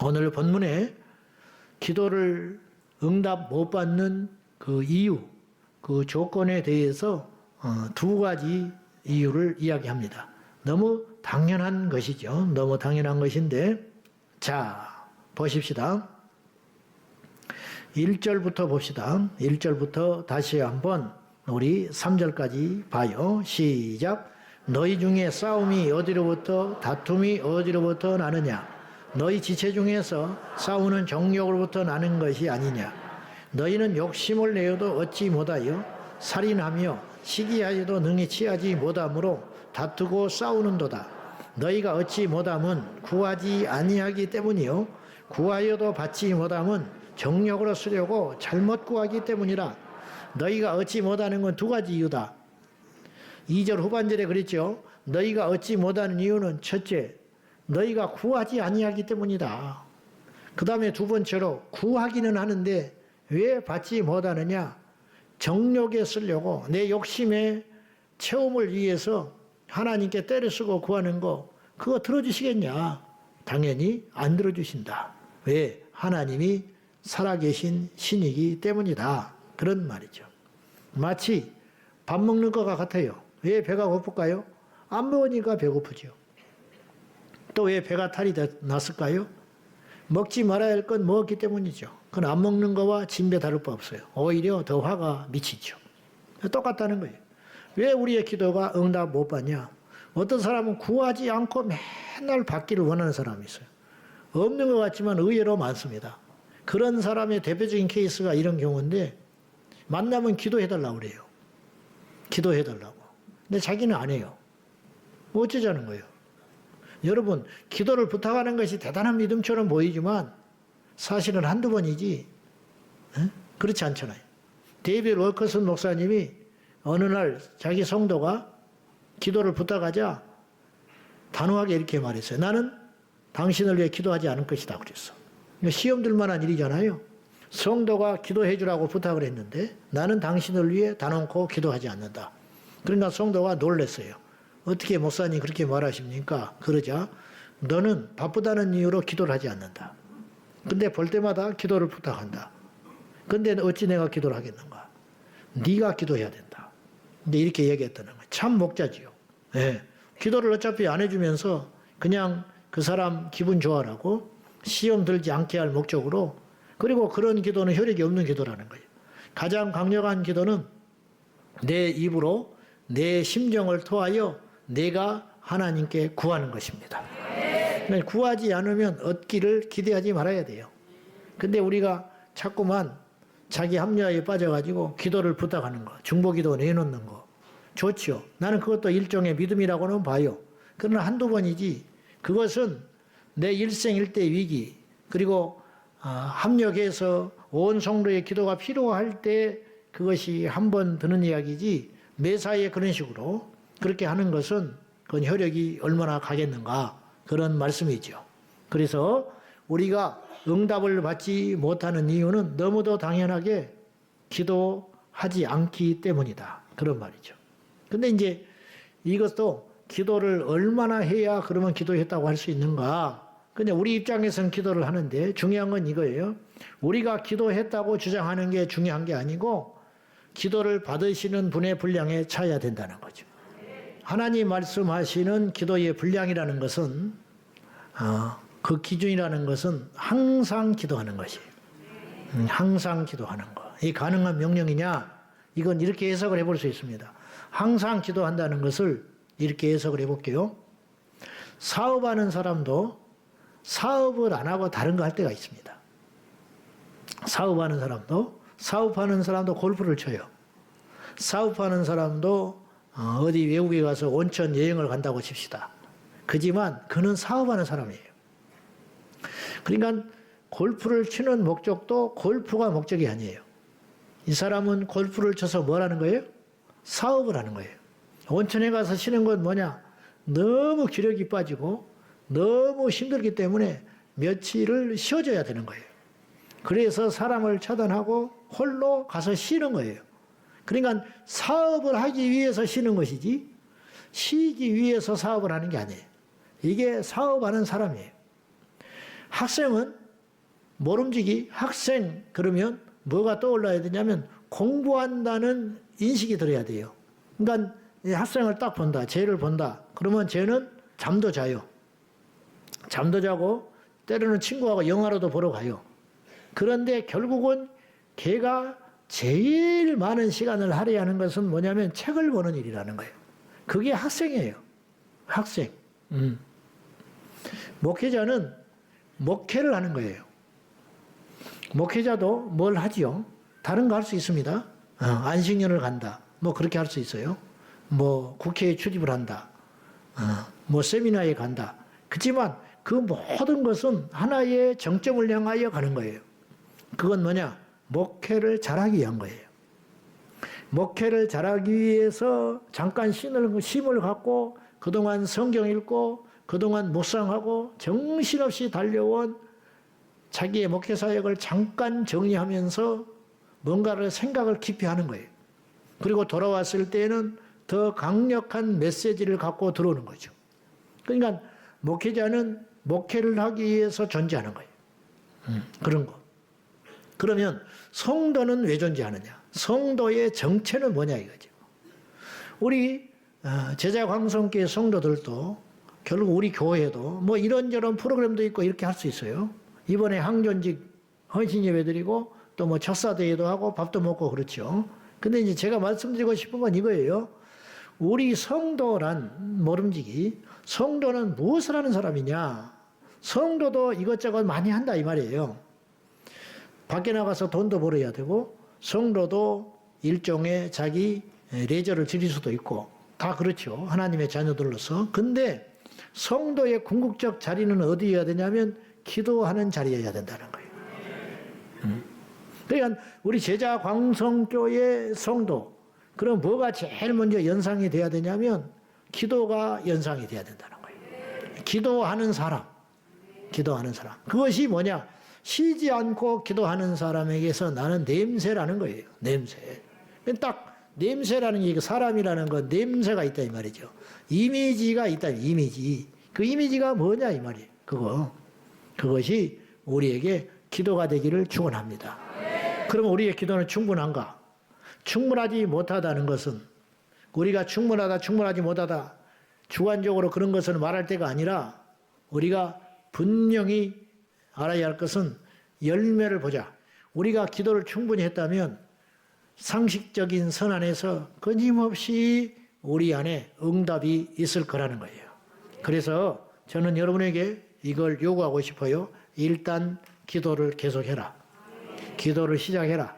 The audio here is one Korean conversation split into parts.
오늘 본문에 기도를 응답 못 받는 그 이유, 그 조건에 대해서 두 가지 이유를 이야기합니다. 너무 당연한 것이죠. 너무 당연한 것인데, 자, 보십시다. 1절부터 봅시다. 1절부터 다시 한번 우리 3절까지 봐요. 시작. 너희 중에 싸움이 어디로부터 다툼이 어디로부터 나느냐? 너희 지체 중에서 싸우는 정욕으로부터 나는 것이 아니냐? 너희는 욕심을 내어도 얻지 못하여 살인하며 시기하여도 능히 취하지 못하므로 다투고 싸우는도다. 너희가 얻지 못함은 구하지 아니하기 때문이요 구하여도 받지 못함은 정욕으로 쓰려고 잘못 구하기 때문이라. 너희가 얻지 못하는 건 두 가지 이유다. 2절 후반절에 그랬죠. 너희가 얻지 못하는 이유는 첫째, 너희가 구하지 아니하기 때문이다. 그 다음에 두 번째로 구하기는 하는데 왜 받지 못하느냐? 정욕에 쓰려고 내 욕심의 체험을 위해서 하나님께 때려 쓰고 구하는 거, 그거 들어주시겠냐? 당연히 안 들어주신다. 왜? 하나님이 살아계신 신이기 때문이다. 그런 말이죠. 마치 밥 먹는 것과 같아요. 왜 배가 고플까요? 안 먹으니까 배고프죠. 또 왜 배가 탈이 났을까요? 먹지 말아야 할 건 먹었기 때문이죠. 그건 안 먹는 거와 진배 다를 바 없어요. 오히려 더 화가 미치죠. 똑같다는 거예요. 왜 우리의 기도가 응답 못 받냐? 어떤 사람은 구하지 않고 맨날 받기를 원하는 사람이 있어요. 없는 것 같지만 의외로 많습니다. 그런 사람의 대표적인 케이스가 이런 경우인데, 만나면 기도해달라고 그래요. 기도해달라고. 근데 자기는 안 해요. 어쩌자는 거예요? 여러분, 기도를 부탁하는 것이 대단한 믿음처럼 보이지만 사실은 한두 번이지, 그렇지 않잖아요. 데이비드 월커슨 목사님이 어느 날 자기 성도가 기도를 부탁하자 단호하게 이렇게 말했어요. 나는 당신을 위해 기도하지 않을 것이다 그랬어. 시험 들 만한 일이잖아요. 성도가 기도해 주라고 부탁을 했는데 나는 당신을 위해 단언코 기도하지 않는다. 그러니까 성도가 놀랐어요. 어떻게 목사님 그렇게 말하십니까? 그러자 너는 바쁘다는 이유로 기도를 하지 않는다. 근데 볼 때마다 기도를 부탁한다. 근데 어찌 내가 기도를 하겠는가? 네가 기도해야 된다. 근데 이렇게 얘기했다는 거예요. 참 목자지요. 네. 기도를 어차피 안 해주면서 그냥 그 사람 기분 좋아라고 시험 들지 않게 할 목적으로, 그리고 그런 기도는 효력이 없는 기도라는 거예요. 가장 강력한 기도는 내 입으로 내 심정을 토하여 내가 하나님께 구하는 것입니다. 구하지 않으면 얻기를 기대하지 말아야 돼요. 근데 우리가 자꾸만 자기 합리화에 빠져가지고 기도를 부탁하는 거, 중보기도 내놓는 거 좋죠. 나는 그것도 일종의 믿음이라고는 봐요. 그러나 한두 번이지, 그것은 내 일생일대 위기, 그리고 합력해서 온 성도의 기도가 필요할 때 그것이 한 번 드는 이야기지, 매사에 그런 식으로 그렇게 하는 것은 그건 효력이 얼마나 가겠는가, 그런 말씀이죠. 그래서 우리가 응답을 받지 못하는 이유는 너무도 당연하게 기도하지 않기 때문이다. 그런 말이죠. 근데 이제 이것도 기도를 얼마나 해야 그러면 기도했다고 할 수 있는가? 근데 우리 입장에서는 기도를 하는데 중요한 건 이거예요. 우리가 기도했다고 주장하는 게 중요한 게 아니고 기도를 받으시는 분의 분량에 차야 된다는 거죠. 하나님 말씀하시는 기도의 분량이라는 것은 그 기준이라는 것은 항상 기도하는 것이에요. 항상 기도하는 거. 이 가능한 명령이냐? 이건 이렇게 해석을 해볼 수 있습니다. 항상 기도한다는 것을 이렇게 해석을 해볼게요. 사업하는 사람도 사업을 안 하고 다른 거 할 때가 있습니다. 사업하는 사람도 골프를 쳐요. 사업하는 사람도 어디 외국에 가서 온천 여행을 간다고 칩시다. 그지만 그는 사업하는 사람이에요. 그러니까 골프를 치는 목적도 골프가 목적이 아니에요. 이 사람은 골프를 쳐서 뭘 하는 거예요? 사업을 하는 거예요. 온천에 가서 쉬는 건 뭐냐? 너무 기력이 빠지고 너무 힘들기 때문에 며칠을 쉬어줘야 되는 거예요. 그래서 사람을 차단하고 홀로 가서 쉬는 거예요. 그러니까 사업을 하기 위해서 쉬는 것이지 쉬기 위해서 사업을 하는 게 아니에요. 이게 사업하는 사람이에요. 학생은 모름지기 학생 그러면 뭐가 떠올라야 되냐면 공부한다는 인식이 들어야 돼요. 그러니까 학생을 딱 본다. 쟤를 본다. 그러면 쟤는 잠도 자요. 잠도 자고 때로는 친구하고 영화로도 보러 가요. 그런데 결국은 걔가 제일 많은 시간을 할애하는 것은 뭐냐면 책을 보는 일이라는 거예요. 그게 학생이에요. 학생. 목회자는 목회를 하는 거예요. 목회자도 뭘 하지요? 다른 거 할 수 있습니다. 안식년을 간다. 뭐 그렇게 할 수 있어요. 뭐 국회에 출입을 한다. 뭐 세미나에 간다. 그렇지만 그 모든 것은 하나의 정점을 향하여 가는 거예요. 그건 뭐냐? 목회를 잘하기 위한 거예요. 목회를 잘하기 위해서 잠깐 쉼을 갖고 그동안 성경 읽고 그동안 묵상하고 정신없이 달려온 자기의 목회 사역을 잠깐 정리하면서 뭔가를 생각을 깊이 하는 거예요. 그리고 돌아왔을 때에는 더 강력한 메시지를 갖고 들어오는 거죠. 그러니까 목회자는 목회를 하기 위해서 존재하는 거예요. 그런 거. 그러면 성도는 왜 존재하느냐? 성도의 정체는 뭐냐 이거죠. 우리 제자광성교회 성도들도 결국 우리 교회도 뭐 이런저런 프로그램도 있고 이렇게 할 수 있어요. 이번에 항존직 헌신예배 드리고 또 뭐 첫사대회도 하고 밥도 먹고 그렇죠. 근데 이제 제가 말씀드리고 싶은 건 이거예요. 우리 성도란 모름지기 성도는 무엇을 하는 사람이냐? 성도도 이것저것 많이 한다 이 말이에요. 밖에 나가서 돈도 벌어야 되고 성도도 일종의 자기 레저를 즐길 수도 있고 다 그렇죠. 하나님의 자녀들로서. 근데 성도의 궁극적 자리는 어디여야 되냐면 기도하는 자리여야 된다는 거예요. 그러니까 우리 제자광성교회 성도 그럼 뭐가 제일 먼저 연상이 돼야 되냐면 기도가 연상이 돼야 된다는 거예요. 기도하는 사람. 기도하는 사람. 그것이 뭐냐? 쉬지 않고 기도하는 사람에게서 나는 냄새라는 거예요. 냄새. 딱 냄새라는 게 사람이라는 건 냄새가 있다 이 말이죠. 이미지가 있다. 이미지. 그 이미지가 뭐냐 이 말이에요. 그것이 우리에게 기도가 되기를 축원합니다. 그러면 우리의 기도는 충분한가? 충분하지 못하다는 것은 우리가 충분하다 충분하지 못하다 주관적으로 그런 것을 말할 때가 아니라 우리가 분명히 알아야 할 것은 열매를 보자. 우리가 기도를 충분히 했다면 상식적인 선 안에서 끊임없이 우리 안에 응답이 있을 거라는 거예요. 그래서 저는 여러분에게 이걸 요구하고 싶어요. 일단 기도를 계속해라. 기도를 시작해라.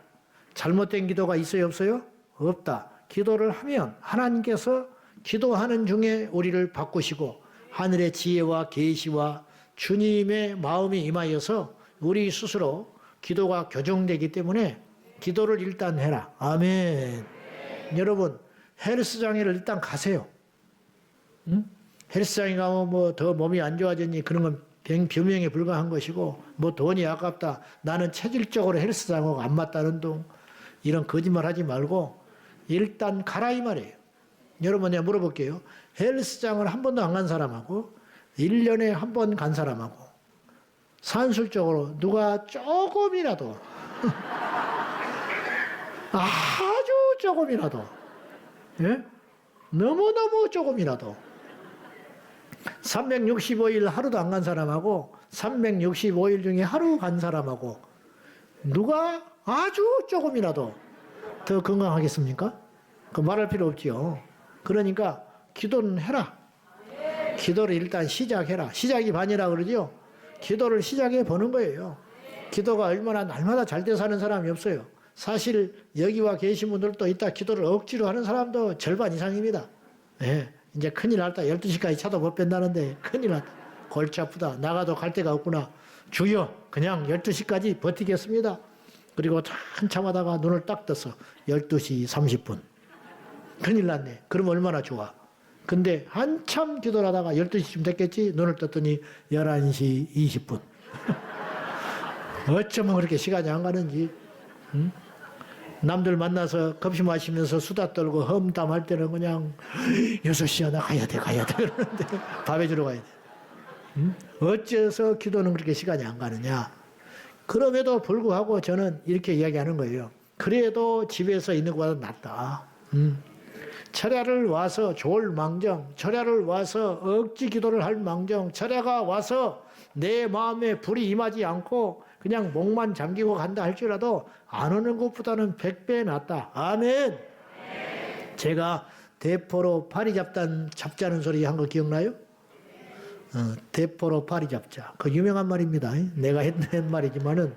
잘못된 기도가 있어요 없어요? 없다. 기도를 하면 하나님께서 기도하는 중에 우리를 바꾸시고 하늘의 지혜와 계시와 주님의 마음이 임하여서 우리 스스로 기도가 교정되기 때문에 기도를 일단 해라. 아멘. 여러분 헬스장에를 일단 가세요. 응? 헬스장에 가면 뭐 더 몸이 안 좋아졌니 그런 건 변명에 불과한 것이고 뭐 돈이 아깝다. 나는 체질적으로 헬스장하고 안 맞다는 둥 이런 거짓말 하지 말고 일단 가라 이 말이에요. 여러분 내가 물어볼게요. 헬스장을 한 번도 안 간 사람하고 1년에 한 번 간 사람하고 산술적으로 누가 조금이라도 아주 조금이라도 예? 너무너무 조금이라도 365일 하루도 안 간 사람하고 365일 중에 하루 간 사람하고 누가 아주 조금이라도 더 건강하겠습니까? 그 말할 필요 없지요. 그러니까 기도는 해라. 기도를 일단 시작해라. 시작이 반이라 그러죠. 기도를 시작해 보는 거예요. 기도가 얼마나 날마다 잘 돼 사는 사람이 없어요. 사실 여기와 계신 분들도 이따 기도를 억지로 하는 사람도 절반 이상입니다. 네. 이제 큰일 났다. 12시까지 차도 못 뺀다는데 큰일 났다. 골치 아프다. 나가도 갈 데가 없구나. 주여 그냥 12시까지 버티겠습니다. 그리고 한참 하다가 눈을 딱 떠서 12시 30분. 큰일 났네. 그럼 얼마나 좋아. 근데 한참 기도를 하다가 12시쯤 됐겠지. 눈을 떴더니 11시 20분. 어쩌면 그렇게 시간이 안 가는지. 응? 남들 만나서 커피 마시면서 수다 떨고 험담할 때는 그냥 6시야 나 가야 돼 그러는데 밥 해주러 가야 돼. 어째서 기도는 그렇게 시간이 안 가느냐? 그럼에도 불구하고 저는 이렇게 이야기하는 거예요. 그래도 집에서 있는 것보다 낫다. 철야를 와서 좋을 망정, 철야를 와서 억지 기도를 할 망정, 철야가 와서 내 마음에 불이 임하지 않고 그냥 목만 잠기고 간다 할지라도 안 오는 것보다는 100배 낫다. 아멘. 제가 대포로 파리 잡자는 소리 한 거 기억나요? 대포로 파리 잡자. 그 유명한 말입니다. 내가 했는 말이지만은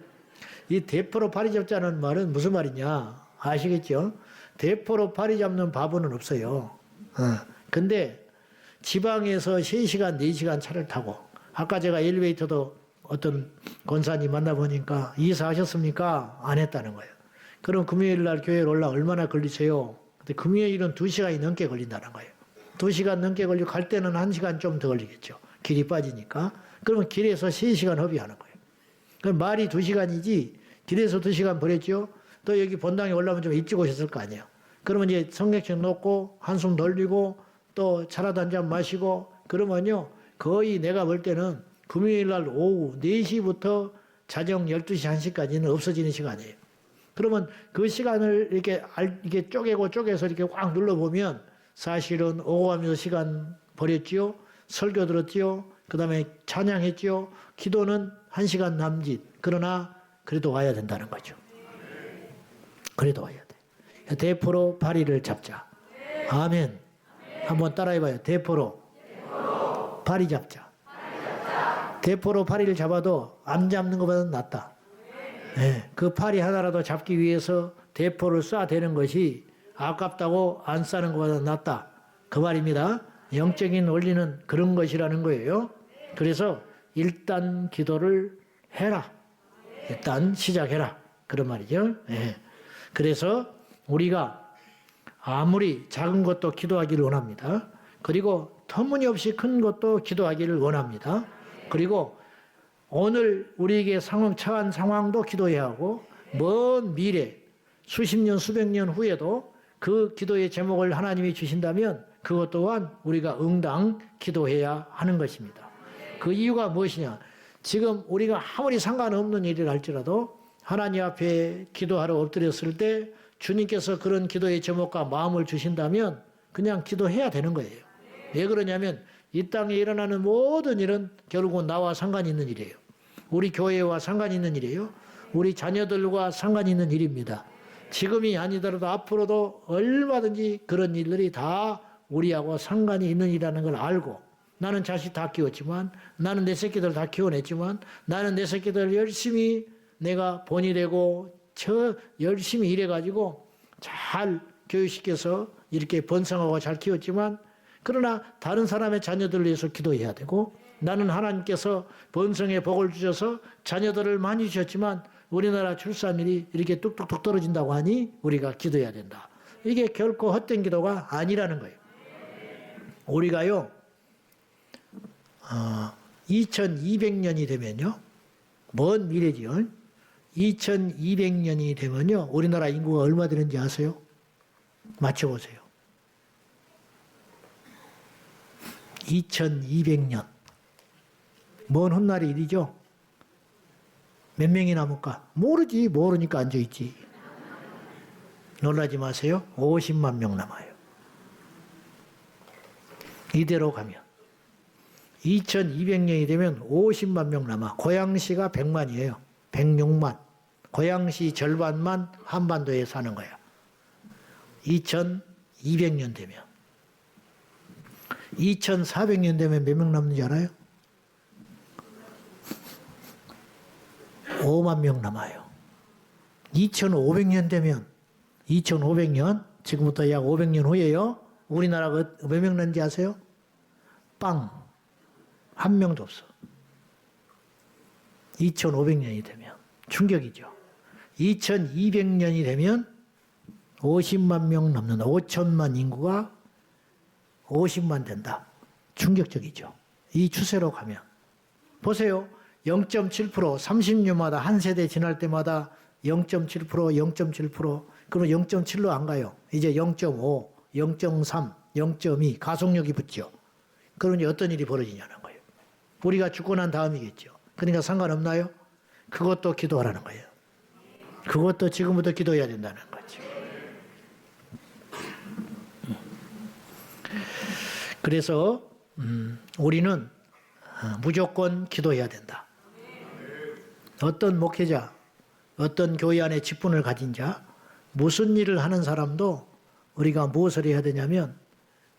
이 대포로 파리 잡자는 말은 무슨 말이냐 아시겠죠? 대포로 파리 잡는 바보는 없어요. 근데 지방에서 3시간, 4시간 차를 타고 아까 제가 엘리베이터도 어떤 권사님 만나보니까 이사하셨습니까? 안 했다는 거예요. 그럼 금요일 날 교회에 올라 얼마나 걸리세요? 근데 금요일은 2시간이 넘게 걸린다는 거예요. 2시간 넘게 걸리고 갈 때는 1시간 좀 더 걸리겠죠. 길이 빠지니까. 그러면 길에서 3시간 허비하는 거예요. 그럼 말이 2시간이지 길에서 2시간 버렸죠. 또 여기 본당에 올라오면 좀 일찍 오셨을 거 아니에요. 그러면 이제 성경책 놓고 한숨 돌리고 또 차라도 한 잔 마시고 그러면요. 거의 내가 볼 때는 금요일 날 오후 4시부터 자정 12시 1시까지는 없어지는 시간이에요. 그러면 그 시간을 이렇게 쪼개서 이렇게 확 눌러보면 사실은 오고 가면서 시간 버렸지요. 설교 들었지요. 그 다음에 찬양했지요. 기도는 1시간 남짓. 그러나 그래도 와야 된다는 거죠. 그래도 와야 돼. 대포로 파리를 잡자. 아멘. 한번 따라해봐요. 대포로 파리 잡자. 대포로 파리를 잡아도 안 잡는 것보다는 낫다. 네, 그 파리 하나라도 잡기 위해서 대포를 쏴대는 것이 아깝다고 안 쏴는 것보다 낫다. 그 말입니다. 영적인 원리는 그런 것이라는 거예요. 그래서 일단 기도를 해라. 일단 시작해라. 그런 말이죠. 네. 그래서 우리가 아무리 작은 것도 기도하기를 원합니다. 그리고 터무니없이 큰 것도 기도하기를 원합니다. 그리고 오늘 우리에게 처한 상황도 기도해야 하고 먼 미래 수십 년 수백 년 후에도 그 기도의 제목을 하나님이 주신다면 그것 또한 우리가 응당 기도해야 하는 것입니다. 그 이유가 무엇이냐? 지금 우리가 아무리 상관없는 일을 할지라도 하나님 앞에 기도하러 엎드렸을 때 주님께서 그런 기도의 제목과 마음을 주신다면 그냥 기도해야 되는 거예요. 왜 그러냐면 이 땅에 일어나는 모든 일은 결국은 나와 상관이 있는 일이에요. 우리 교회와 상관이 있는 일이에요. 우리 자녀들과 상관이 있는 일입니다. 지금이 아니더라도 앞으로도 얼마든지 그런 일들이 다 우리하고 상관이 있는 일이라는 걸 알고 나는 자식 다 키웠지만 나는 내 새끼들 다 키워냈지만 나는 내 새끼들 열심히 내가 본이 되고 열심히 일해가지고 잘 교육시켜서 이렇게 번성하고 잘 키웠지만 그러나 다른 사람의 자녀들을 위해서 기도해야 되고 나는 하나님께서 번성의 복을 주셔서 자녀들을 많이 주셨지만 우리나라 출산율이 이렇게 뚝뚝뚝 떨어진다고 하니 우리가 기도해야 된다. 이게 결코 헛된 기도가 아니라는 거예요. 우리가요 2200년이 되면요 먼 미래지요 2200년이 되면요 우리나라 인구가 얼마 되는지 아세요? 맞춰보세요. 2200년 먼 훗날의 일이죠. 몇 명이 남을까? 모르지. 모르니까 앉아있지. 놀라지 마세요. 50만 명 남아요. 이대로 가면 2200년이 되면 50만 명 남아. 고양시가 100만이에요. 106만. 고양시 절반만 한반도에 사는 거야. 2200년 되면. 2400년 되면 몇 명 남는지 알아요? 5만 명 남아요. 2500년 되면 2500년 지금부터 약 500년 후에요. 우리나라가 몇 명 남는지 아세요? 빵. 한 명도 없어. 2500년이 되면 충격이죠. 2200년이 되면 50만 명 넘는 5천만 인구가 50만 된다. 충격적이죠. 이 추세로 가면. 보세요. 0.7% 30년마다 한 세대 지날 때마다 0.7% 0.7% 그러면 0.7로 안 가요. 이제 0.5, 0.3, 0.2 가속력이 붙죠. 그러니 어떤 일이 벌어지냐는 거예요. 우리가 죽고 난 다음이겠죠. 그러니까 상관없나요? 그것도 기도하라는 거예요. 그것도 지금부터 기도해야 된다는 거죠. 그래서 우리는 무조건 기도해야 된다. 어떤 목회자, 어떤 교회 안에 직분을 가진 자, 무슨 일을 하는 사람도 우리가 무엇을 해야 되냐면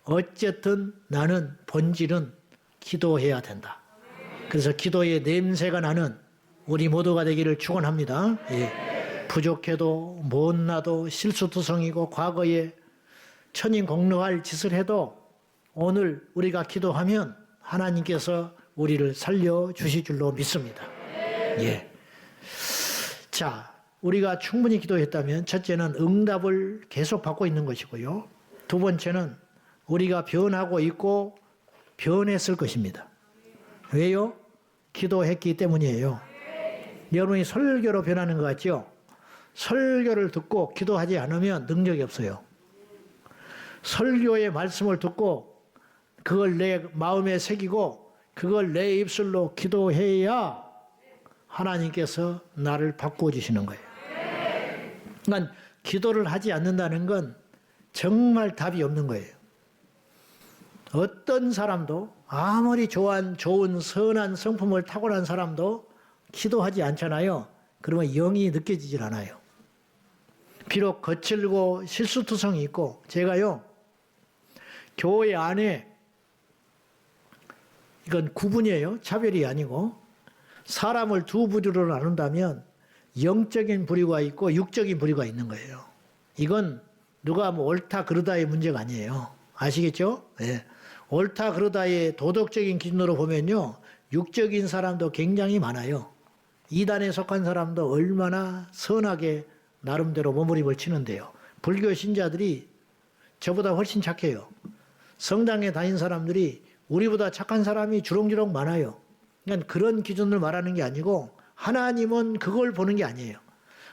어쨌든 나는 본질은 기도해야 된다. 그래서 기도의 냄새가 나는 우리 모두가 되기를 축원합니다. 예. 부족해도 못나도 실수투성이고 과거에 천인공노할 짓을 해도 오늘 우리가 기도하면 하나님께서 우리를 살려주실 줄로 믿습니다. 예. 자, 우리가 충분히 기도했다면 첫째는 응답을 계속 받고 있는 것이고요. 두 번째는 우리가 변하고 있고 변했을 것입니다. 왜요? 기도했기 때문이에요. 여러분이 설교로 변하는 것 같죠? 설교를 듣고 기도하지 않으면 능력이 없어요. 설교의 말씀을 듣고 그걸 내 마음에 새기고 그걸 내 입술로 기도해야 하나님께서 나를 바꿔주시는 거예요. 그러니까 기도를 하지 않는다는 건 정말 답이 없는 거예요. 어떤 사람도 아무리 좋은 선한 성품을 타고난 사람도 기도하지 않잖아요. 그러면 영이 느껴지질 않아요. 비록 거칠고 실수투성이 있고 제가요 교회 안에 이건 구분이에요. 차별이 아니고 사람을 두 부류로 나눈다면 영적인 부류가 있고 육적인 부류가 있는 거예요. 이건 누가 뭐 옳다 그르다의 문제가 아니에요. 아시겠죠? 네. 옳다 그르다의 도덕적인 기준으로 보면요. 육적인 사람도 굉장히 많아요. 이단에 속한 사람도 얼마나 선하게 나름대로 몸부림을 치는데요. 불교 신자들이 저보다 훨씬 착해요. 성당에 다닌 사람들이 우리보다 착한 사람이 주렁주렁 많아요. 그러니까 그런 기준을 말하는 게 아니고 하나님은 그걸 보는 게 아니에요.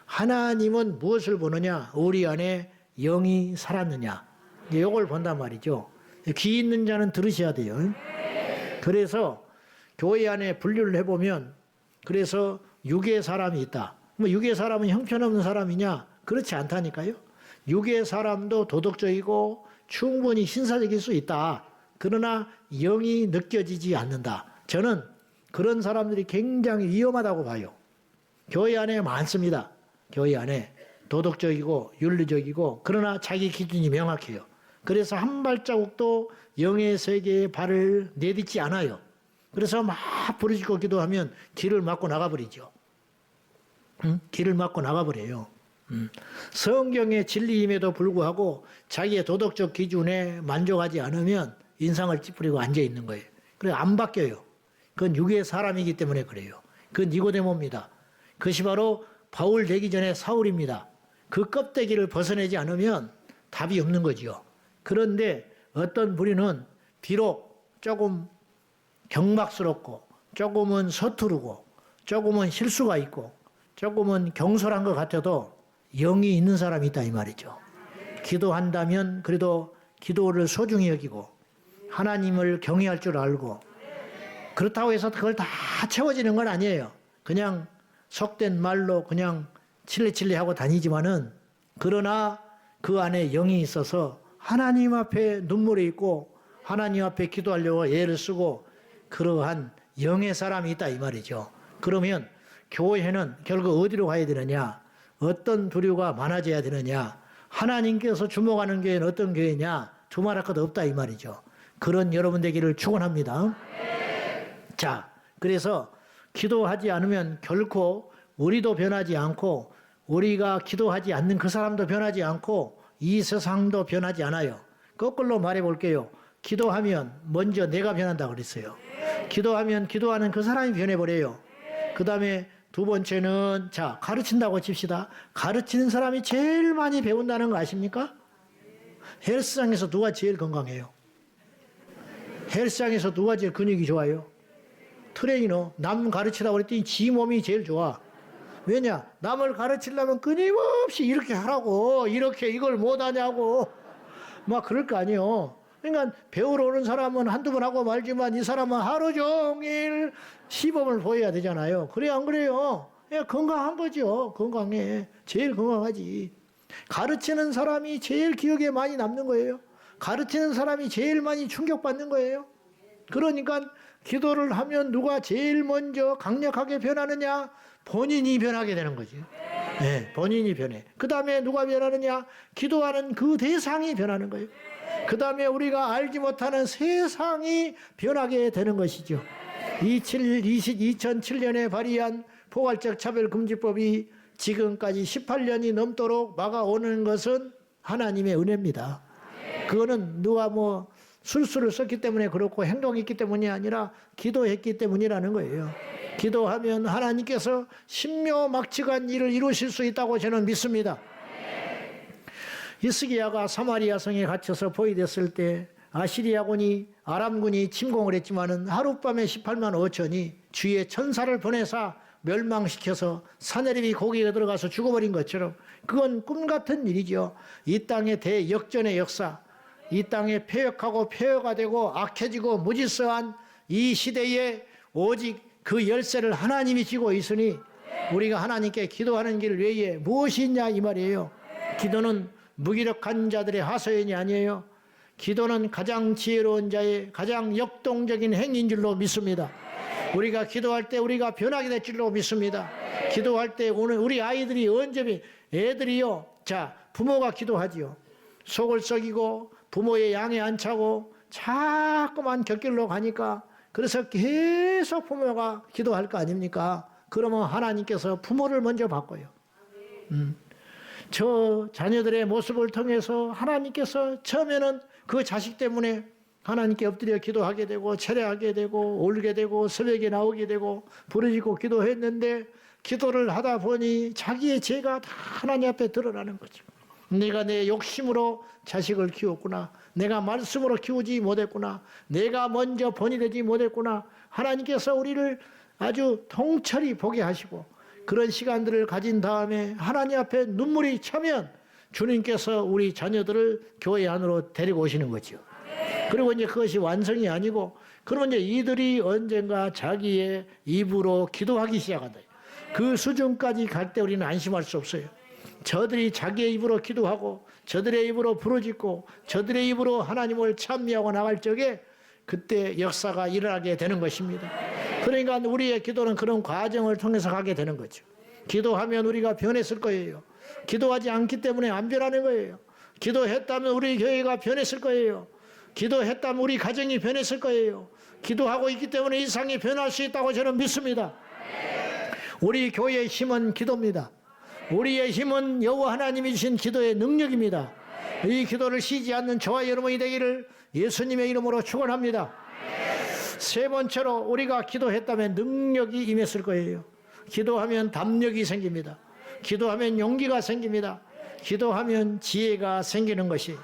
하나님은 무엇을 보느냐? 우리 안에 영이 살았느냐? 이걸 본단 말이죠. 귀 있는 자는 들으셔야 돼요. 그래서 교회 안에 분류를 해보면 그래서 육의 사람이 있다. 뭐 육의 사람은 형편없는 사람이냐? 그렇지 않다니까요. 육의 사람도 도덕적이고 충분히 신사적일 수 있다. 그러나 영이 느껴지지 않는다. 저는 그런 사람들이 굉장히 위험하다고 봐요. 교회 안에 많습니다. 교회 안에 도덕적이고 윤리적이고 그러나 자기 기준이 명확해요. 그래서 한 발자국도 영의 세계에 발을 내딛지 않아요. 그래서 막 부르짖고 기도하면 길을 막고 나가버리죠. 길을 막고 나가버려요. 성경의 진리임에도 불구하고 자기의 도덕적 기준에 만족하지 않으면 인상을 찌푸리고 앉아있는 거예요. 그래서 안 바뀌어요. 그건 육의 사람이기 때문에 그래요. 그건 니고데모입니다. 그것이 바로 바울 되기 전에 사울입니다. 그 껍데기를 벗어내지 않으면 답이 없는 거지요. 그런데 어떤 부류는 비록 조금 경박스럽고 조금은 서투르고 조금은 실수가 있고 조금은 경솔한 것 같아도 영이 있는 사람이 있다 이 말이죠. 기도한다면 그래도 기도를 소중히 여기고 하나님을 경외할 줄 알고 그렇다고 해서 그걸 다 채워지는 건 아니에요. 그냥 속된 말로 그냥 칠레칠레하고 다니지만은 그러나 그 안에 영이 있어서 하나님 앞에 눈물이 있고 하나님 앞에 기도하려고 애를 쓰고 그러한 영의 사람이 있다 이 말이죠. 그러면 교회는 결국 어디로 가야 되느냐? 어떤 부류가 많아져야 되느냐? 하나님께서 주목하는 교회는 어떤 교회냐? 두말할 것 없다 이 말이죠. 그런 여러분 되기를 축원합니다. 자, 그래서 기도하지 않으면 결코 우리도 변하지 않고 우리가 기도하지 않는 그 사람도 변하지 않고 이 세상도 변하지 않아요. 거꾸로 말해 볼게요. 기도하면 먼저 내가 변한다고 그랬어요. 기도하면 기도하는 그 사람이 변해버려요. 그 다음에 두 번째는 자 가르친다고 칩시다. 가르치는 사람이 제일 많이 배운다는 거 아십니까? 헬스장에서 누가 제일 건강해요? 헬스장에서 누가 제일 근육이 좋아요? 트레이너. 남 가르치라고 그랬더니 지 몸이 제일 좋아. 왜냐? 남을 가르치려면 끊임없이 이렇게 하라고 이렇게 이걸 못하냐고 막 그럴 거 아니에요. 그러니까 배우러 오는 사람은 한두 번 하고 말지만 이 사람은 하루 종일 시범을 보여야 되잖아요. 그래 안 그래요? 건강한 거죠. 건강해. 제일 건강하지. 가르치는 사람이 제일 기억에 많이 남는 거예요. 가르치는 사람이 제일 많이 충격받는 거예요. 그러니까 기도를 하면 누가 제일 먼저 강력하게 변하느냐? 본인이 변하게 되는 거지. 네, 본인이 변해. 그 다음에 누가 변하느냐? 기도하는 그 대상이 변하는 거예요. 그 다음에 우리가 알지 못하는 세상이 변하게 되는 것이죠. 2007년에 발의한 포괄적 차별금지법이 지금까지 18년이 넘도록 막아오는 것은 하나님의 은혜입니다. 그거는 누가 뭐 술수를 썼기 때문에 그렇고 행동했기 때문이 아니라 기도했기 때문이라는 거예요. 기도하면 하나님께서 신묘막측한 일을 이루실 수 있다고 저는 믿습니다. 히스기야가 사마리아 성에 갇혀서 포위됐을 때 아시리아군이 아람군이 침공을 했지만은 하룻밤에 18만 5천이 주의 천사를 보내사 멸망시켜서 사내립이 거기에 들어가서 죽어버린 것처럼 그건 꿈같은 일이죠. 이 땅의 대역전의 역사, 이 땅에 폐역하고 폐허가 되고 악해지고 무질서한 이 시대에 오직 그 열쇠를 하나님이 쥐고 있으니 우리가 하나님께 기도하는 길 외에 무엇이 있냐 이 말이에요. 기도는 무기력한 자들의 하소연이 아니에요. 기도는 가장 지혜로운 자의 가장 역동적인 행위인 줄로 믿습니다. 우리가 기도할 때 우리가 변하게 될 줄로 믿습니다. 기도할 때 오늘 우리 아이들이 언제 애들이요. 자, 부모가 기도하지요. 속을 썩이고 부모의 양에 안 차고 자꾸만 곁길로 가니까 그래서 계속 부모가 기도할 거 아닙니까? 그러면 하나님께서 부모를 먼저 바꿔요. 저 자녀들의 모습을 통해서 하나님께서 처음에는 그 자식 때문에 하나님께 엎드려 기도하게 되고 철회하게 되고 울게 되고 새벽에 나오게 되고 부르짖고 기도했는데 기도를 하다 보니 자기의 죄가 다 하나님 앞에 드러나는 거죠. 내가 내 욕심으로 자식을 키웠구나. 내가 말씀으로 키우지 못했구나. 내가 먼저 본이 되지 못했구나. 하나님께서 우리를 아주 통철히 보게 하시고 그런 시간들을 가진 다음에 하나님 앞에 눈물이 차면 주님께서 우리 자녀들을 교회 안으로 데리고 오시는 거죠. 그리고 이제 그것이 완성이 아니고 그러면 이제 이들이 언젠가 자기의 입으로 기도하기 시작한다. 그 수준까지 갈 때 우리는 안심할 수 없어요. 저들이 자기의 입으로 기도하고 저들의 입으로 부르짖고 저들의 입으로 하나님을 찬미하고 나갈 적에 그때 역사가 일어나게 되는 것입니다. 그러니까 우리의 기도는 그런 과정을 통해서 가게 되는 거죠. 기도하면 우리가 변했을 거예요. 기도하지 않기 때문에 안 변하는 거예요. 기도했다면 우리 교회가 변했을 거예요. 기도했다면 우리 가정이 변했을 거예요. 기도하고 있기 때문에 이 세상이 변할 수 있다고 저는 믿습니다. 우리 교회의 힘은 기도입니다. 우리의 힘은 여호와 하나님이 주신 기도의 능력입니다. 이 기도를 쉬지 않는 저와 여러분이 되기를 예수님의 이름으로 축원합니다. 세 번째로 우리가 기도했다면 능력이 임했을 거예요. 기도하면 담력이 생깁니다. 기도하면 용기가 생깁니다. 기도하면 지혜가 생기는 것이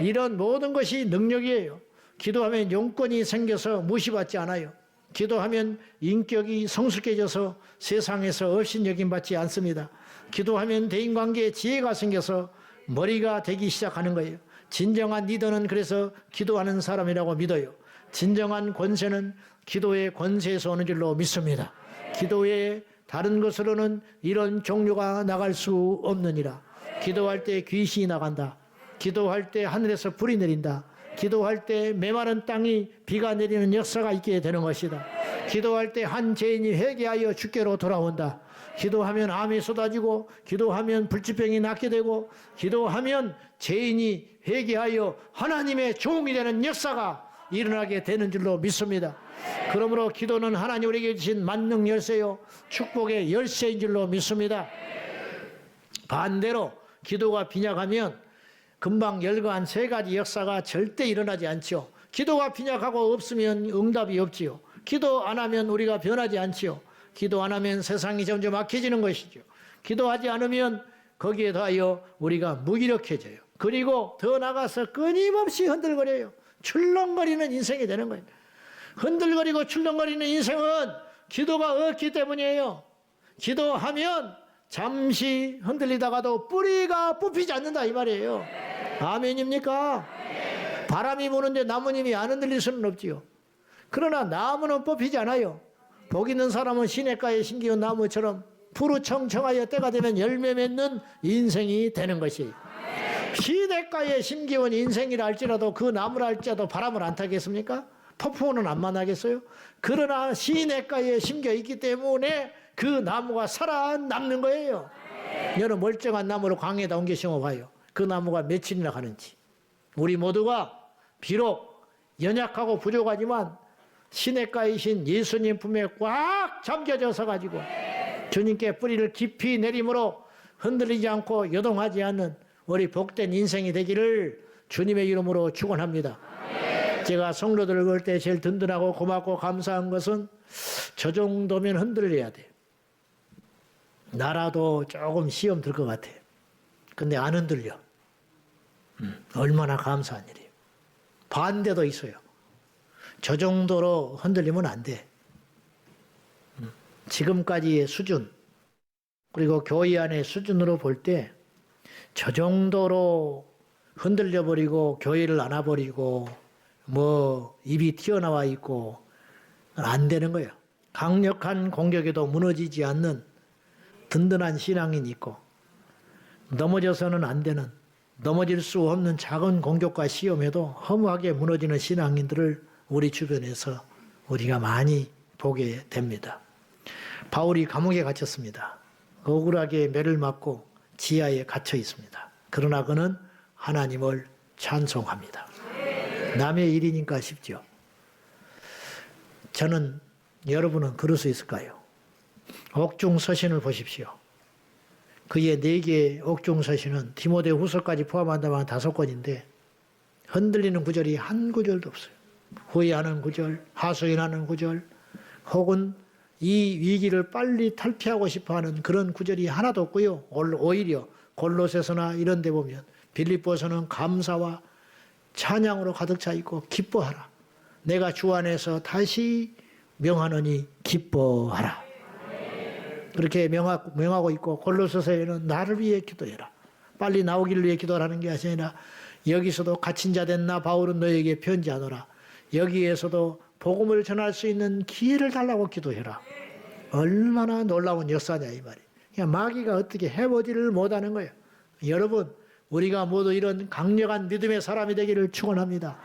이런 모든 것이 능력이에요. 기도하면 용건이 생겨서 무시받지 않아요. 기도하면 인격이 성숙해져서 세상에서 업신여김받지 않습니다. 기도하면 대인관계에 지혜가 생겨서 머리가 되기 시작하는 거예요. 진정한 리더는 그래서 기도하는 사람이라고 믿어요. 진정한 권세는 기도의 권세에서 오는 줄로 믿습니다. 기도의 다른 것으로는 이런 종류가 나갈 수 없느니라. 기도할 때 귀신이 나간다. 기도할 때 하늘에서 불이 내린다. 기도할 때 메마른 땅이 비가 내리는 역사가 있게 되는 것이다. 기도할 때 한 죄인이 회개하여 주께로 돌아온다. 기도하면 암이 쏟아지고 기도하면 불치병이 낫게 되고 기도하면 죄인이 회개하여 하나님의 종이 되는 역사가 일어나게 되는 줄로 믿습니다. 그러므로 기도는 하나님 우리에게 주신 만능 열쇠요 축복의 열쇠인 줄로 믿습니다. 반대로 기도가 빈약하면 금방 열거한 세 가지 역사가 절대 일어나지 않지요. 기도가 빈약하고 없으면 응답이 없지요. 기도 안 하면 우리가 변하지 않지요. 기도 안 하면 세상이 점점 악해지는 것이죠. 기도하지 않으면 거기에 더하여 우리가 무기력해져요. 그리고 더 나가서 끊임없이 흔들거려요. 출렁거리는 인생이 되는 거예요. 흔들거리고 출렁거리는 인생은 기도가 없기 때문이에요. 기도하면 잠시 흔들리다가도 뿌리가 뽑히지 않는다 이 말이에요. 아멘입니까? 바람이 부는데 나무님이 안 흔들릴 수는 없지요. 그러나 나무는 뽑히지 않아요. 복 있는 사람은 시냇가에 심기운 나무처럼 푸르청청하여 때가 되면 열매 맺는 인생이 되는 것이. 시냇가에 심기운 인생이라 할지라도 그 나무라 할지라도 바람을 안 타겠습니까? 폭풍은 안 만나겠어요? 그러나 시냇가에 심겨 있기 때문에 그 나무가 살아남는 거예요. 여러분 멀쩡한 나무를 광에다 옮겨 심어봐요. 그 나무가 며칠이나 가는지. 우리 모두가 비록 연약하고 부족하지만 시냇가이신 예수님 품에 꽉 잠겨져서 가지고 주님께 뿌리를 깊이 내림으로 흔들리지 않고 요동하지 않는 우리 복된 인생이 되기를 주님의 이름으로 축원합니다. 제가 성도들을 볼 때 제일 든든하고 고맙고 감사한 것은 저 정도면 흔들려야 돼. 나라도 조금 시험 들 것 같아. 근데 안 흔들려. 얼마나 감사한 일이에요. 반대도 있어요. 저 정도로 흔들리면 안 돼. 지금까지의 수준, 그리고 교회 안의 수준으로 볼 때 저 정도로 흔들려 버리고 교회를 안 와버리고 뭐 입이 튀어나와 있고 안 되는 거예요. 강력한 공격에도 무너지지 않는 든든한 신앙인이 있고 넘어져서는 안 되는, 넘어질 수 없는 작은 공격과 시험에도 허무하게 무너지는 신앙인들을 우리 주변에서 우리가 많이 보게 됩니다. 바울이 감옥에 갇혔습니다. 억울하게 매를 맞고 지하에 갇혀 있습니다. 그러나 그는 하나님을 찬송합니다. 남의 일이니까 쉽죠. 저는, 여러분은 그럴 수 있을까요? 옥중서신을 보십시오. 그의 4개의 옥중서신은 디모데후서까지 포함한다면 5권인데 흔들리는 구절이 한 구절도 없어요. 후회하는 구절, 하소연하는 구절, 혹은 이 위기를 빨리 탈피하고 싶어하는 그런 구절이 하나도 없고요. 오히려 골로새서나 이런 데 보면 빌립보서는 감사와 찬양으로 가득 차 있고 기뻐하라. 내가 주 안에서 다시 명하노니 기뻐하라. 그렇게 명하고 있고 골로새서에는 나를 위해 기도해라. 빨리 나오기를 위해 기도하라는 게 아니라 여기서도 갇힌 자 된 나 바울은 너에게 편지하노라. 여기에서도 복음을 전할 수 있는 기회를 달라고 기도해라. 얼마나 놀라운 역사냐 이 말이에요. 그냥 마귀가 어떻게 해보지를 못하는 거예요. 여러분, 우리가 모두 이런 강력한 믿음의 사람이 되기를 축원합니다.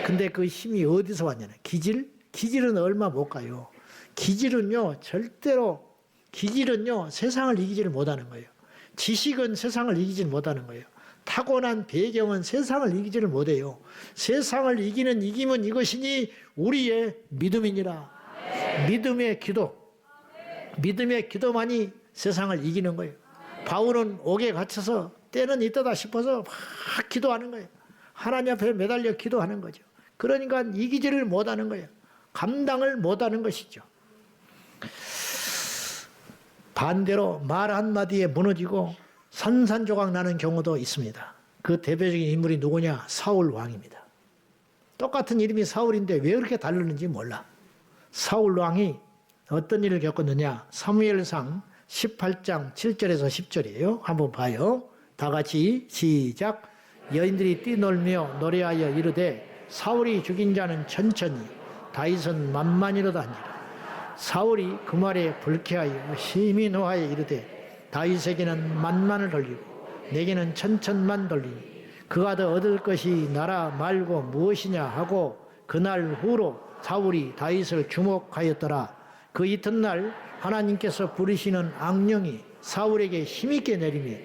근데 그 힘이 어디서 왔냐면 기질? 기질은 얼마 못 가요. 기질은요 절대로, 기질은요 세상을 이기지를 못하는 거예요. 지식은 세상을 이기지를 못하는 거예요. 타고난 배경은 세상을 이기지를 못해요. 세상을 이기면 이것이니 우리의 믿음이니라. 믿음의 기도. 믿음의 기도만이 세상을 이기는 거예요. 바울은 옥에 갇혀서 때는 이때다 싶어서 막 기도하는 거예요. 하나님 앞에 매달려 기도하는 거죠. 그러니까 이기지를 못하는 거예요. 감당을 못하는 것이죠. 반대로 말 한마디에 무너지고 산산조각 나는 경우도 있습니다. 그 대표적인 인물이 누구냐? 사울 왕입니다. 똑같은 이름이 사울인데 왜 그렇게 다르는지 몰라. 사울 왕이 어떤 일을 겪었느냐? 사무엘상 18장 7절에서 10절이에요. 한번 봐요. 다 같이 시작. 여인들이 뛰놀며 노래하여 이르되 사울이 죽인 자는 천천히 다윗은 만만이로다 하니라. 사울이 그 말에 불쾌하여 심히 노하여 이르되 다윗에게는 만만을 돌리고 내게는 천천만 돌리니 그가 더 얻을 것이 나라 말고 무엇이냐 하고 그날 후로 사울이 다윗을 주목하였더라. 그 이튿날 하나님께서 부르시는 악령이 사울에게 힘있게 내리며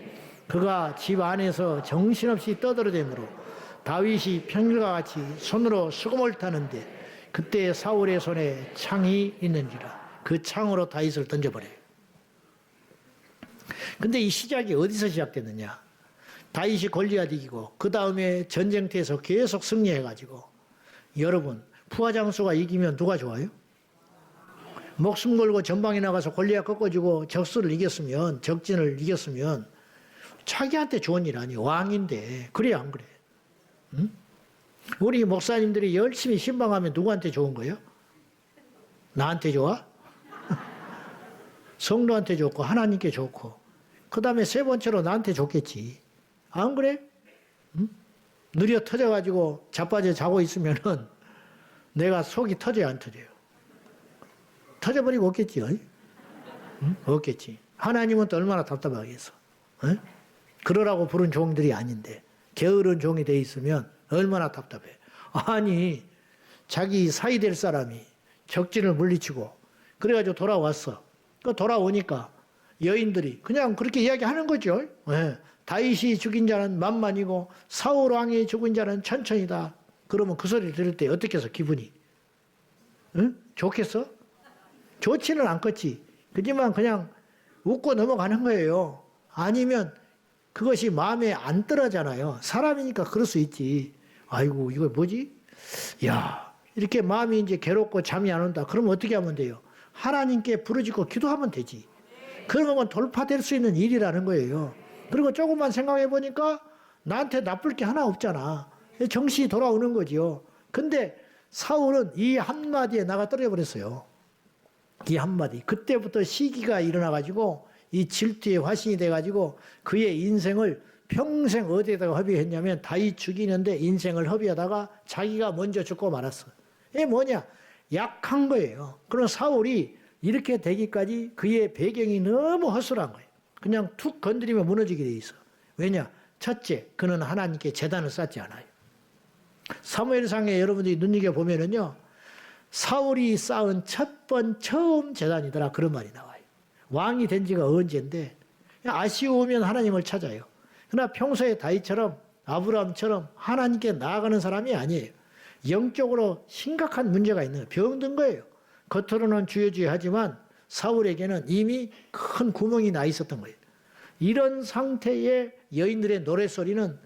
그가 집 안에서 정신없이 떠들어대므로 다윗이 평일과 같이 손으로 수금을 타는데 그때 사울의 손에 창이 있는지라 그 창으로 다윗을 던져버려요. 근데 이 시작이 어디서 시작됐느냐? 다윗이 골리앗 이기고 그 다음에 전쟁터에서 계속 승리해가지고, 여러분 부하장수가 이기면 누가 좋아요? 목숨 걸고 전방에 나가서 골리앗 꺾어주고 적수를 이겼으면, 적진을 이겼으면 자기한테 좋은 일 아니에요. 왕인데. 그래 안 그래? 응? 우리 목사님들이 열심히 신방하면 누구한테 좋은 거예요? 나한테 좋아? 성도한테 좋고 하나님께 좋고 그 다음에 세 번째로 나한테 좋겠지. 안 그래? 응? 느려 터져가지고 자빠져 자고 있으면은 내가 속이 터져야 안 터져요? 터져버리고 없겠지요? 응? 없겠지. 하나님은 또 얼마나 답답하겠어. 응? 그러라고 부른 종들이 아닌데 게으른 종이 돼 있으면 얼마나 답답해. 아니 자기 사이 될 사람이 적진을 물리치고 그래가지고 돌아왔어. 그 돌아오니까 여인들이 그냥 그렇게 이야기하는 거죠. 네. 다윗이 죽인 자는 만만이고 사울 왕이 죽은 자는 천천이다. 그러면 그 소리 들을 때 어떻게 해서 기분이? 응? 좋겠어? 좋지는 않겠지. 그지만 그냥 웃고 넘어가는 거예요. 아니면 그것이 마음에 안 들어잖아요. 사람이니까 그럴 수 있지. 아이고 이거 뭐지? 야 이렇게 마음이 이제 괴롭고 잠이 안 온다. 그러면 어떻게 하면 돼요? 하나님께 부르짖고 기도하면 되지. 그러면 돌파될 수 있는 일이라는 거예요. 그리고 조금만 생각해 보니까 나한테 나쁠 게 하나 없잖아. 정신이 돌아오는 거지요. 근데 사울은 이 한마디에 나가 떨어져 버렸어요. 이 한마디. 그때부터 시기가 일어나가지고 이 질투의 화신이 돼가지고 그의 인생을 평생 어디에다가 허비했냐면 다윗 죽이는데 인생을 허비하다가 자기가 먼저 죽고 말았어. 이게 뭐냐? 약한 거예요. 그럼 사울이 이렇게 되기까지 그의 배경이 너무 허술한 거예요. 그냥 툭 건드리면 무너지게 돼 있어. 왜냐? 첫째, 그는 하나님께 제단을 쌓지 않아요. 사무엘상에 여러분들이 눈여겨보면은요, 사울이 쌓은 처음 제단이더라. 그런 말이 나와요. 왕이 된 지가 언젠데, 아쉬우면 하나님을 찾아요. 그러나 평소에 다윗처럼, 아브라함처럼 하나님께 나아가는 사람이 아니에요. 영적으로 심각한 문제가 있는 거예요. 병든 거예요. 겉으로는 주여주여 하지만 사울에게는 이미 큰 구멍이 나 있었던 거예요. 이런 상태의 여인들의 노랫소리는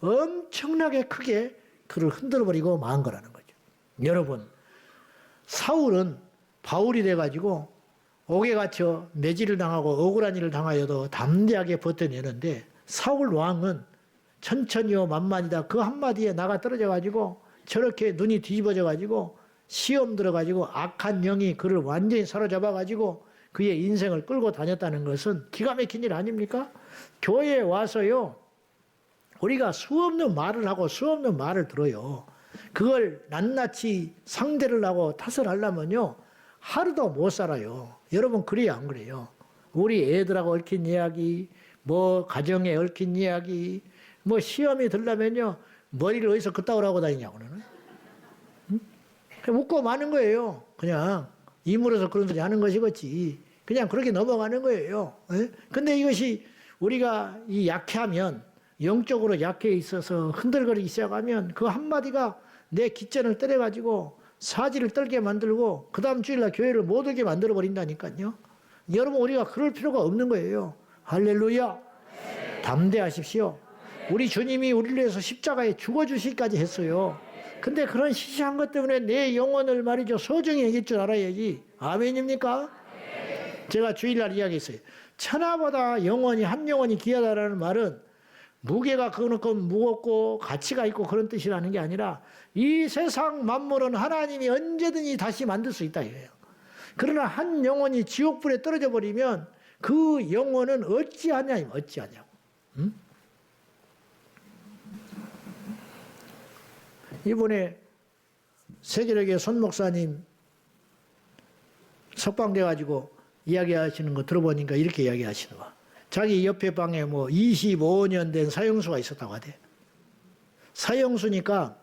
엄청나게 크게 그를 흔들어버리고 만 거라는 거죠. 여러분, 사울은 바울이 돼가지고 옥에 갇혀 매질을 당하고 억울한 일을 당하여도 담대하게 버텨내는데 사울 왕은 천천히요 만만이다. 그 한마디에 나가 떨어져가지고 저렇게 눈이 뒤집어져가지고 시험 들어가지고 악한 영이 그를 완전히 사로잡아가지고 그의 인생을 끌고 다녔다는 것은 기가 막힌 일 아닙니까? 교회에 와서요, 우리가 수없는 말을 하고 수없는 말을 들어요. 그걸 낱낱이 상대를 하고 탓을 하려면요, 하루도 못 살아요. 여러분, 그래요, 안 그래요? 우리 애들하고 얽힌 이야기, 뭐 가정에 얽힌 이야기, 뭐 시험이 들려면요, 머리를 어디서 그따구로 하고 다니냐고, 너는. 응? 웃고 마는 거예요. 그냥 이물어서 그런 소리 하는 것이겠지. 그냥 그렇게 넘어가는 거예요. 에? 근데 이것이 우리가 이 약해하면, 영적으로 약해 있어서 흔들거리기 시작하면 그 한마디가 내 기전을 때려가지고 사지를 떨게 만들고 그 다음 주일날 교회를 못 오게 만들어 버린다니까요. 여러분, 우리가 그럴 필요가 없는 거예요. 할렐루야. 담대하십시오. 우리 주님이 우리를 위해서 십자가에 죽어주시기까지 했어요. 근데 그런 시시한 것 때문에 내 영혼을 말이죠, 소중히 여길 줄 알아야지. 아멘입니까? 제가 주일날 이야기했어요. 천하보다 영혼이, 한 영혼이 귀하다라는 말은 무게가 그만큼 무겁고 가치가 있고 그런 뜻이라는 게 아니라 이 세상 만물은 하나님이 언제든지 다시 만들 수 있다 이거예요. 그러나 한 영혼이 지옥불에 떨어져 버리면 그 영혼은 어찌하냐, 어찌하냐고. 응? 이번에 세계력의 손 목사님 석방돼가지고 이야기하시는 거 들어보니까 이렇게 이야기하시더라. 자기 옆에 방에 뭐 25년 된 사형수가 있었다고 하대. 사형수니까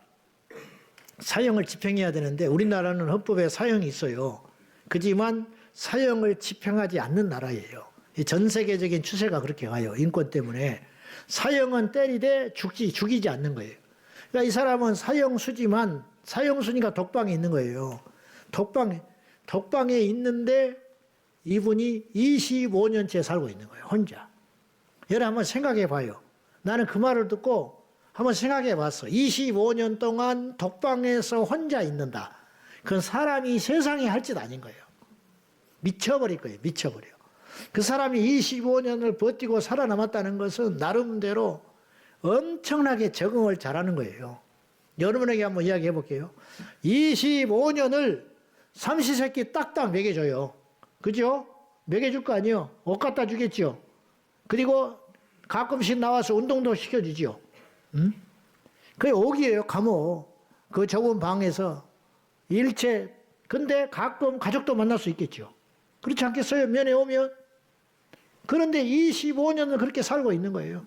사형을 집행해야 되는데 우리나라는 헌법에 사형이 있어요. 그지만 사형을 집행하지 않는 나라예요. 전 세계적인 추세가 그렇게 가요. 인권 때문에. 사형은 때리되 죽이지 않는 거예요. 그러니까 이 사람은 사형수지만 사형수니까 독방에 있는 거예요. 독방에 있는데 이분이 25년째 살고 있는 거예요. 혼자. 여러분 한번 생각해 봐요. 나는 그 말을 듣고 한번 생각해 봤어. 25년 동안 독방에서 혼자 있는다. 그건 사람이 세상에 할 짓 아닌 거예요. 미쳐버릴 거예요. 미쳐버려. 그 사람이 25년을 버티고 살아남았다는 것은 나름대로 엄청나게 적응을 잘하는 거예요. 여러분에게 한번 이야기해 볼게요. 25년을 삼시세끼 딱딱 먹여줘요. 그죠? 먹여줄 거 아니에요. 옷 갖다 주겠죠. 그리고 가끔씩 나와서 운동도 시켜주죠. 응? 그게 옥이에요, 감옥. 그 좁은 방에서 일체, 근데 가끔 가족도 만날 수 있겠죠. 그렇지 않겠어요? 면회 오면. 그런데 25년을 그렇게 살고 있는 거예요.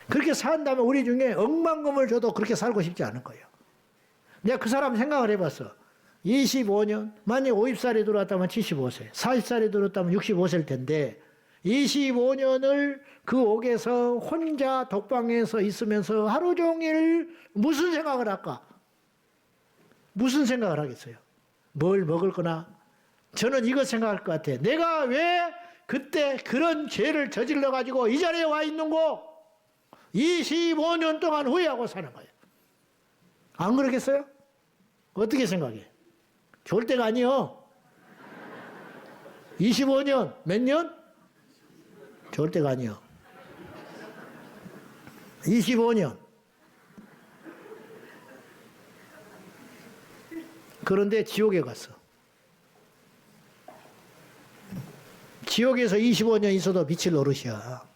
그렇게 산다면 우리 중에 억만금을 줘도 그렇게 살고 싶지 않을 거예요. 내가 그 사람 생각을 해봤어. 25년, 만약 50살이 들어왔다면 75세, 40살이 들어왔다면 65세일 텐데 25년을 그 옥에서 혼자 독방에서 있으면서 하루 종일 무슨 생각을 할까? 무슨 생각을 하겠어요? 뭘 먹을 거나? 저는 이거 생각할 것 같아. 내가 왜 그때 그런 죄를 저질러 가지고 이 자리에 와 있는고 25년 동안 후회하고 사는 거예요. 안 그러겠어요? 어떻게 생각해? 좋을 때가 아니요. 25년, 몇 년? 좋을 때가 아니요. 25년. 그런데 지옥에 갔어. 지옥에서 25년 있어도 미칠 노릇이야.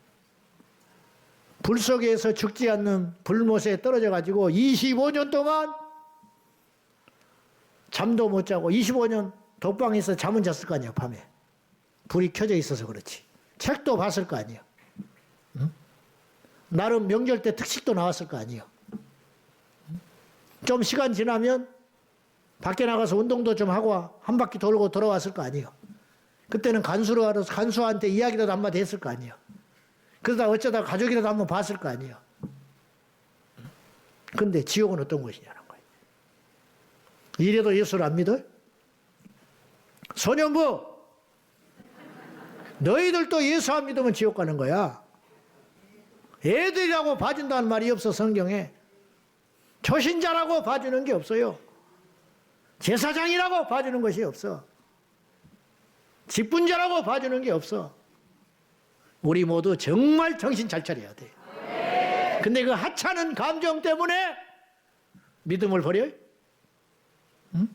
불 속에서 죽지 않는 불못에 떨어져 가지고 25년 동안 잠도 못 자고 25년 독방에서 잠은 잤을 거 아니야, 밤에. 불이 켜져 있어서 그렇지. 책도 봤을 거 아니야. 응? 나름 명절 때 특식도 나왔을 거 아니야. 좀 시간 지나면 밖에 나가서 운동도 좀 하고 한 바퀴 돌고 돌아왔을 거 아니에요. 그때는 간수로 알아서 간수한테 이야기라도 한마디 했을 거 아니에요. 그러다 어쩌다 가족이라도 한번 봤을 거 아니에요. 근데 지옥은 어떤 곳이냐는 거예요. 이래도 예수를 안 믿어요? 소년부, 너희들도 예수 안 믿으면 지옥 가는 거야. 애들이라고 봐준다는 말이 없어, 성경에. 초신자라고 봐주는 게 없어요. 제사장이라고 봐주는 것이 없어. 직분자라고 봐주는 게 없어. 우리 모두 정말 정신 잘 차려야 돼. 근데 그 하찮은 감정 때문에 믿음을 버려요? 응?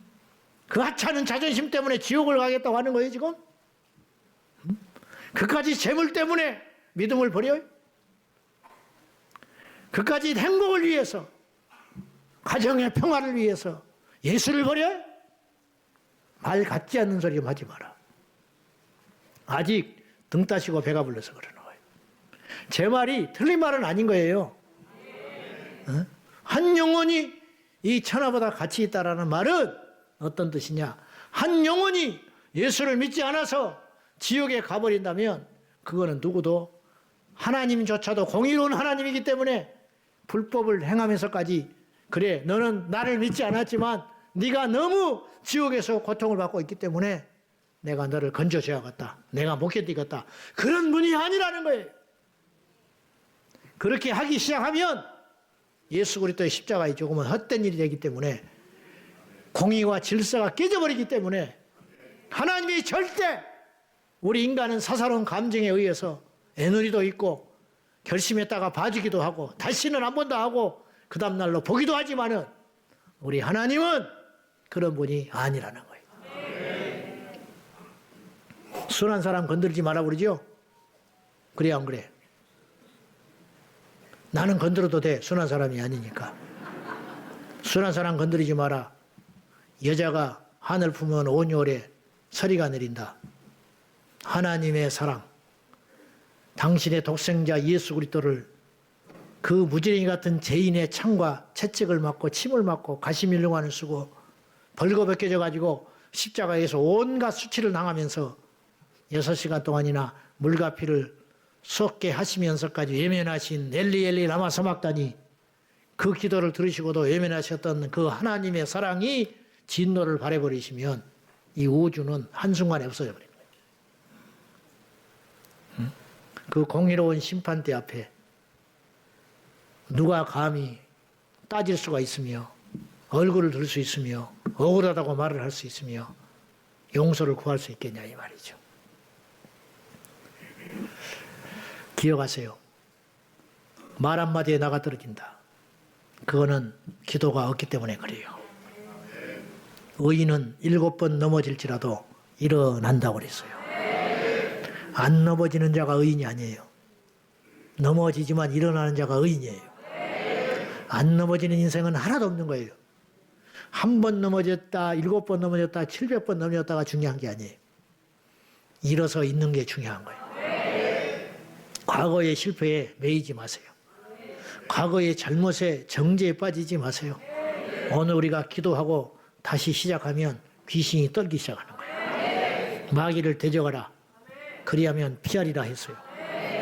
그 하찮은 자존심 때문에 지옥을 가겠다고 하는 거예요, 지금? 응? 그까지 재물 때문에 믿음을 버려요? 그까지 행복을 위해서, 가정의 평화를 위해서 예수를 버려요? 말 같지 않는 소리 좀 하지 마라. 아직 등 따시고 배가 불러서 그러는 거예요. 제 말이 틀린 말은 아닌 거예요. 어? 한 영혼이 이 천하보다 가치 있다라는 말은 어떤 뜻이냐? 한 영혼이 예수를 믿지 않아서 지옥에 가버린다면 그거는 누구도, 하나님조차도 공의로운 하나님이기 때문에 불법을 행하면서까지, 그래 너는 나를 믿지 않았지만 네가 너무 지옥에서 고통을 받고 있기 때문에 내가 너를 건져줘야겠다, 내가 못 견디겠다, 그런 분이 아니라는 거예요. 그렇게 하기 시작하면 예수 그리스도의 십자가의 죽음은 헛된 일이 되기 때문에, 공의와 질서가 깨져버리기 때문에, 하나님이 절대, 우리 인간은 사사로운 감정에 의해서 애누리도 있고 결심했다가 봐주기도 하고 다시는 한 번 더 하고 그 다음날로 보기도 하지만은 우리 하나님은 그런 분이 아니라는 거예요. 순한 사람 건들지 마라 그러죠? 그래 안 그래? 나는 건드려도 돼. 순한 사람이 아니니까. 순한 사람 건드리지 마라. 여자가 하늘 품은 온유월에 서리가 내린다. 하나님의 사랑, 당신의 독생자 예수 그리스도를 그 무지랭이 같은 죄인의 창과 채찍을 맞고 침을 맞고 가시밀령환을 쓰고 벌거벗겨져 가지고 십자가에서 온갖 수치를 당하면서 6시간 동안이나 물과 피를 쏟게 하시면서까지 외면하신 엘리 엘리 라마 사막다니, 그 기도를 들으시고도 외면하셨던 그 하나님의 사랑이 진노를 발해버리시면 이 우주는 한순간에 없어져 버립니다. 그 공의로운 심판대 앞에 누가 감히 따질 수가 있으며 얼굴을 들 수 있으며 억울하다고 말을 할 수 있으며 용서를 구할 수 있겠냐 이 말이죠. 기억하세요. 말 한마디에 나가 떨어진다. 그거는 기도가 없기 때문에 그래요. 의인은 7번 넘어질지라도 일어난다고 그랬어요. 안 넘어지는 자가 의인이 아니에요. 넘어지지만 일어나는 자가 의인이에요. 안 넘어지는 인생은 하나도 없는 거예요. 한 번 넘어졌다, 7번 넘어졌다, 700번 넘어졌다가 중요한 게 아니에요. 일어서 있는 게 중요한 거예요. 과거의 실패에 매이지 마세요. 과거의 잘못에 정죄에 빠지지 마세요. 오늘 우리가 기도하고 다시 시작하면 귀신이 떨기 시작하는 거예요. 마귀를 대적하라. 그리하면 피하리라 했어요.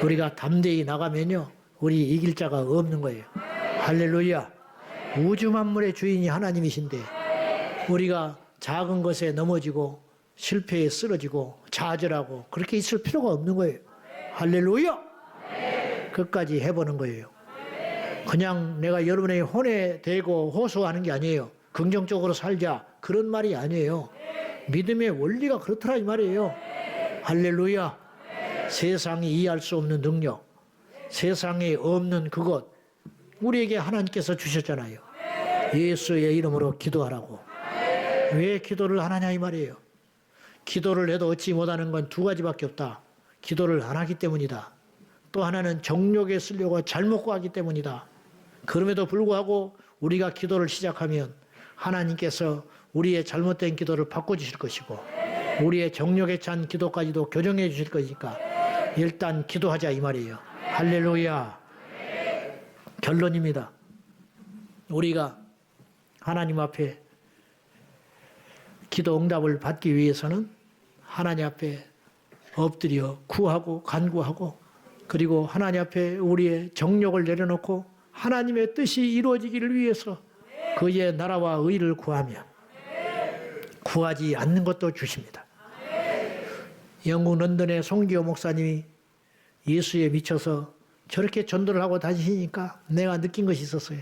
우리가 담대히 나가면요, 우리 이길 자가 없는 거예요. 할렐루야. 우주 만물의 주인이 하나님이신데 우리가 작은 것에 넘어지고 실패에 쓰러지고 좌절하고 그렇게 있을 필요가 없는 거예요. 할렐루야. 끝까지 해보는 거예요. 그냥 내가 여러분의 혼에 대고 호소하는 게 아니에요. 긍정적으로 살자, 그런 말이 아니에요. 믿음의 원리가 그렇더라 이 말이에요. 할렐루야. 세상이 이해할 수 없는 능력, 세상에 없는 그것 우리에게 하나님께서 주셨잖아요. 예수의 이름으로 기도하라고. 왜 기도를 안 하냐 이 말이에요. 기도를 해도 얻지 못하는 건 두 가지밖에 없다. 기도를 안 하기 때문이다. 또 하나는 정욕에 쓰려고 잘못 구하기 때문이다. 그럼에도 불구하고 우리가 기도를 시작하면 하나님께서 우리의 잘못된 기도를 바꿔주실 것이고 우리의 정욕에 찬 기도까지도 교정해 주실 거니까 일단 기도하자 이 말이에요. 할렐루야. 결론입니다. 우리가 하나님 앞에 기도 응답을 받기 위해서는 하나님 앞에 엎드려 구하고 간구하고 그리고 하나님 앞에 우리의 정욕을 내려놓고 하나님의 뜻이 이루어지기를 위해서 그의 나라와 의를 구하면 구하지 않는 것도 주십니다. 영국 런던의 송기호 목사님이 예수에 미쳐서 저렇게 전도를 하고 다니시니까 내가 느낀 것이 있었어요.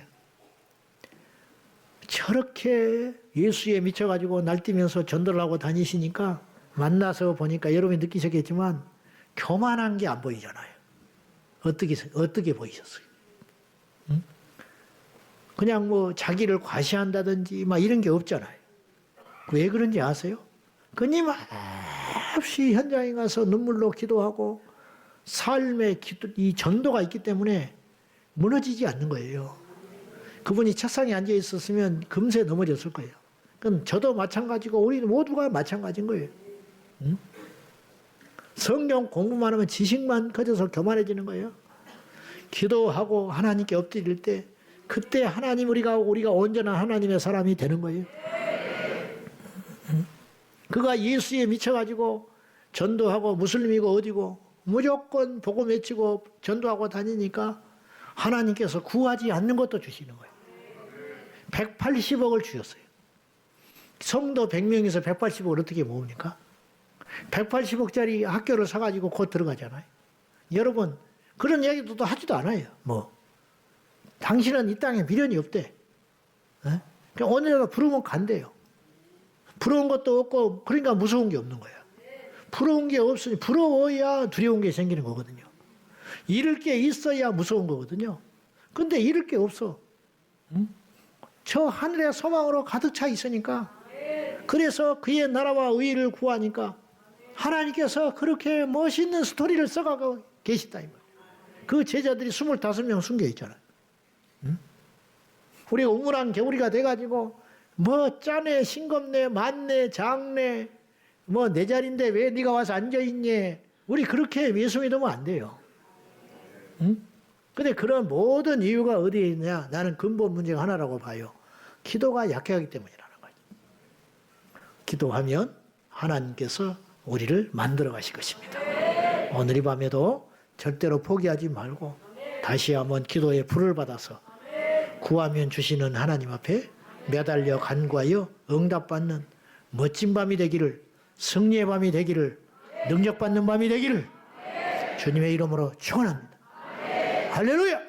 저렇게 예수에 미쳐가지고 날뛰면서 전도를 하고 다니시니까 만나서 보니까 여러분이 느끼셨겠지만 교만한 게 안 보이잖아요. 어떻게 보이셨어요? 응? 그냥 뭐 자기를 과시한다든지 막 이런 게 없잖아요. 왜 그런지 아세요? 끊임없이 현장에 가서 눈물로 기도하고 삶의 이 전도가 있기 때문에 무너지지 않는 거예요. 그분이 책상에 앉아 있었으면 금세 넘어졌을 거예요. 그럼 저도 마찬가지고 우리 모두가 마찬가지인 거예요. 응? 성경 공부만 하면 지식만 커져서 교만해지는 거예요. 기도하고 하나님께 엎드릴 때 그때 하나님 우리가 온전한 하나님의 사람이 되는 거예요. 응? 그가 예수에 미쳐가지고 전도하고 무슬림이고 어디고 무조건 복음 외치고 전도하고 다니니까 하나님께서 구하지 않는 것도 주시는 거예요. 180억을 주셨어요. 성도 100명에서 180억을 어떻게 모읍니까? 180억짜리 학교를 사가지고 곧 들어가잖아요. 여러분 그런 이야기도 또 하지도 않아요. 뭐 당신은 이 땅에 미련이 없대. 그러니까 오늘도 부르면 간대요. 부러운 것도 없고 그러니까 무서운 게 없는 거예요. 부러운 게 없으니 부러워야 두려운 게 생기는 거거든요. 잃을 게 있어야 무서운 거거든요. 근데 잃을 게 없어. 응? 저 하늘의 소망으로 가득 차 있으니까 그래서 그의 나라와 의를 구하니까 하나님께서 그렇게 멋있는 스토리를 써가고 계시다. 그 제자들이 25명 숨겨 있잖아요. 응? 우리가 우물안 개구리가 돼가지고 뭐 짜네 싱겁네 많네 작네 뭐 내 자리인데 왜 네가 와서 앉아있니? 우리 그렇게 예수 믿으면 안 돼요. 응? 근데 그런 모든 이유가 어디에 있냐? 나는 근본 문제가 하나라고 봐요. 기도가 약하기 때문이라는 거죠. 기도하면 하나님께서 우리를 만들어 가실 것입니다. 오늘 이 밤에도 절대로 포기하지 말고 다시 한번 기도의 불을 받아서 구하면 주시는 하나님 앞에 매달려 간구하여 응답받는 멋진 밤이 되기를, 승리의 밤이 되기를, 능력받는 밤이 되기를 주님의 이름으로 축원합니다. 할렐루야!